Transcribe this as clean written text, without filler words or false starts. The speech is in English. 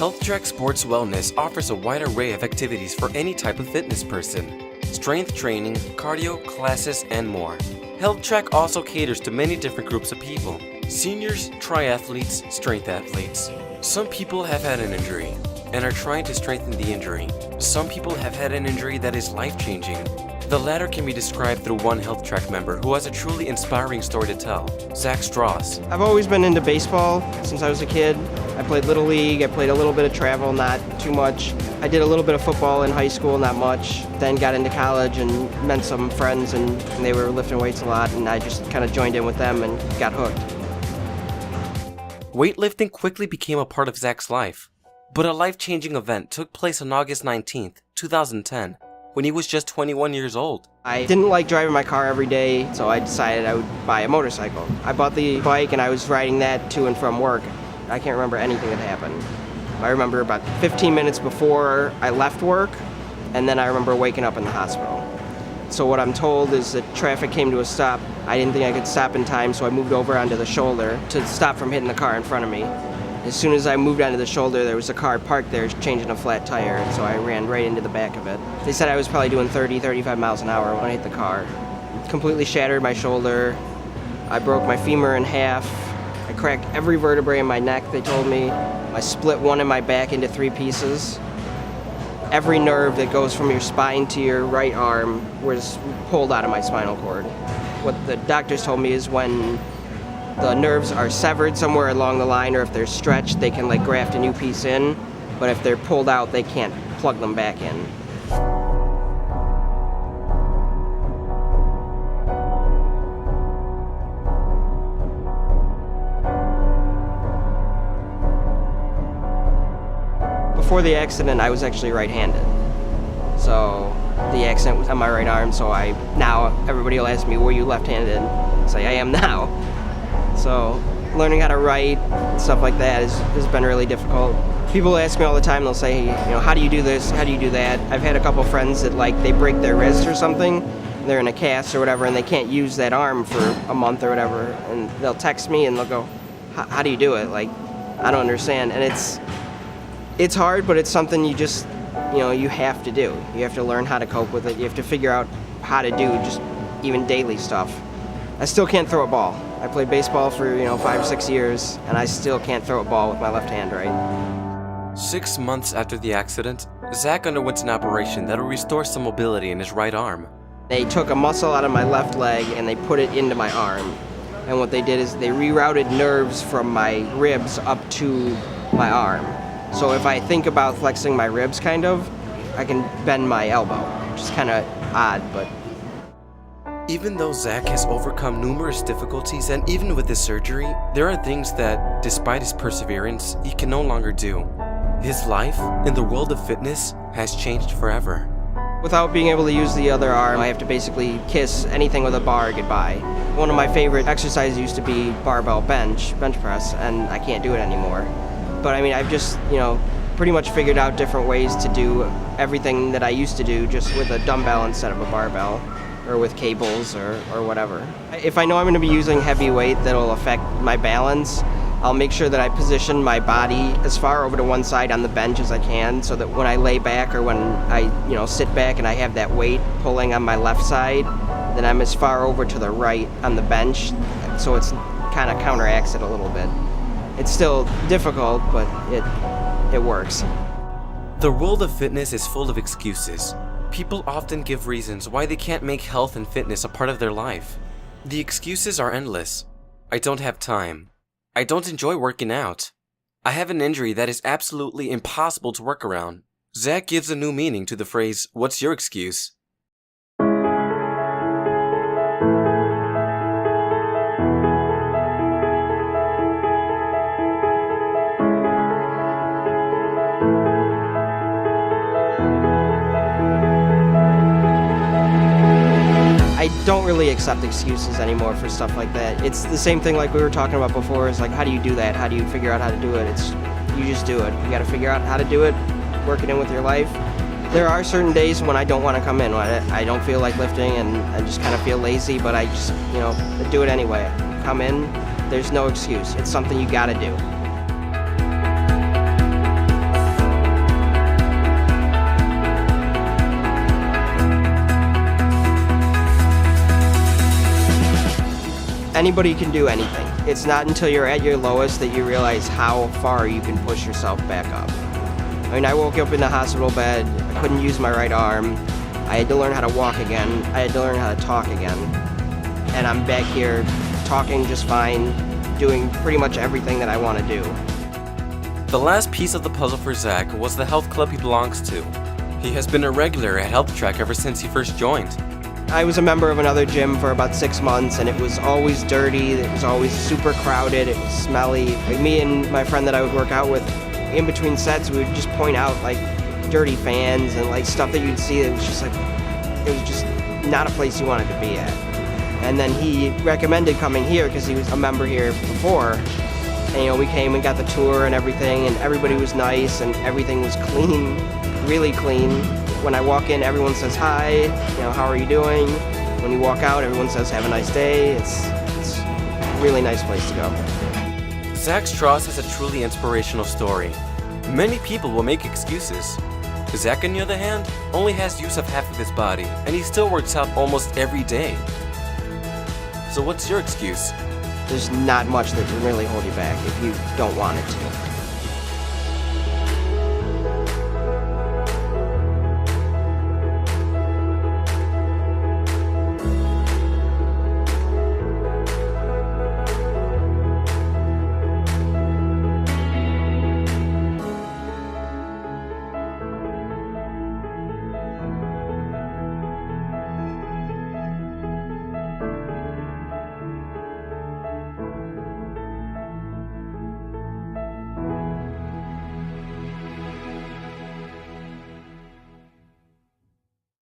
HealthTrack Sports Wellness offers a wide array of activities for any type of fitness person. Strength training, cardio, classes, and more. HealthTrack also caters to many different groups of people. Seniors, triathletes, strength athletes. Some people have had an injury and are trying to strengthen the injury. Some people have had an injury that is life-changing. The latter can be described through one HealthTrack member who has a truly inspiring story to tell, Zack Strauss. I've always been into baseball since I was a kid. I played Little League, I played a little bit of travel, not too much. I did a little bit of football in high school, not much. Then got into college and met some friends and they were lifting weights a lot and I just kind of joined in with them and got hooked. Weightlifting quickly became a part of Zack's life, but a life-changing event took place on August 19th, 2010, when he was just 21 years old. I didn't like driving my car every day, so I decided I would buy a motorcycle. I bought the bike and I was riding that to and from work. I can't remember anything that happened. I remember about 15 minutes before I left work, and then I remember waking up in the hospital. So what I'm told is that traffic came to a stop. I didn't think I could stop in time, so I moved over onto the shoulder to stop from hitting the car in front of me. As soon as I moved onto the shoulder, there was a car parked there changing a flat tire, and so I ran right into the back of it. They said I was probably doing 30, 35 miles an hour when I hit the car. Completely shattered my shoulder. I broke my femur in half. I cracked every vertebrae in my neck, they told me. I split one in my back into 3 pieces. Every nerve that goes from your spine to your right arm was pulled out of my spinal cord. What the doctors told me is when the nerves are severed somewhere along the line, or if they're stretched, they can like graft a new piece in, but if they're pulled out, they can't plug them back in. Before the accident, I was actually right-handed. So the accident was on my right arm, so now everybody will ask me, were you left-handed? I say, I am now. So learning how to write, stuff like that has been really difficult. People ask me all the time, they'll say, how do you do this, how do you do that? I've had a couple friends that they break their wrist or something, they're in a cast or whatever, and they can't use that arm for a month or whatever, and they'll text me and they'll go, how do you do it? I don't understand. And it's hard, but it's something you just, you have to do. You have to learn how to cope with it. You have to figure out how to do just even daily stuff. I still can't throw a ball. I played baseball for 5 or 6 years, and I still can't throw a ball with my left hand right. 6 months after the accident, Zack underwent an operation that will restore some mobility in his right arm. They took a muscle out of my left leg and they put it into my arm. And what they did is they rerouted nerves from my ribs up to my arm. So if I think about flexing my ribs I can bend my elbow, which is kind of odd, but. Even though Zack has overcome numerous difficulties and even with his surgery, there are things that, despite his perseverance, he can no longer do. His life in the world of fitness has changed forever. Without being able to use the other arm, I have to basically kiss anything with a bar goodbye. One of my favorite exercises used to be barbell bench press, and I can't do it anymore. But I've just, pretty much figured out different ways to do everything that I used to do just with a dumbbell instead of a barbell, or with cables or whatever. If I know I'm going to be using heavy weight that'll affect my balance, I'll make sure that I position my body as far over to one side on the bench as I can, so that when I lay back or when I sit back and I have that weight pulling on my left side, then I'm as far over to the right on the bench, so it's kind of counteracts it a little bit. It's still difficult, but it works. The world of fitness is full of excuses. People often give reasons why they can't make health and fitness a part of their life. The excuses are endless. I don't have time. I don't enjoy working out. I have an injury that is absolutely impossible to work around. Zack gives a new meaning to the phrase, "What's your excuse?" I don't really accept excuses anymore for stuff like that. It's the same thing like we were talking about before. It's how do you do that? How do you figure out how to do it? You just do it. You got to figure out how to do it, work it in with your life. There are certain days when I don't want to come in, when I don't feel like lifting and I just kind of feel lazy, but I just, do it anyway. Come in, there's no excuse. It's something you got to do. anybody can do anything. It's not until you're at your lowest that you realize how far you can push yourself back up. I mean, I woke up in the hospital bed, I couldn't use my right arm, I had to learn how to walk again, I had to learn how to talk again, and I'm back here talking just fine, doing pretty much everything that I want to do. The last piece of the puzzle for Zack was the health club he belongs to. He has been a regular at HealthTrack ever since he first joined. I was a member of another gym for about 6 months, and it was always dirty, it was always super crowded, it was smelly. Like me and my friend that I would work out with, in between sets, we would just point out like dirty fans and like stuff that you'd see that was just like, it was just not a place you wanted to be at. And then he recommended coming here because he was a member here before. And we came and got the tour and everything, and everybody was nice and everything was clean, really clean. When I walk in, everyone says hi, how are you doing? When you walk out, everyone says have a nice day. It's a really nice place to go. Zack Strauss has a truly inspirational story. Many people will make excuses. Zack, on the other hand, only has use of half of his body, and he still works out almost every day. So what's your excuse? There's not much that can really hold you back if you don't want it to.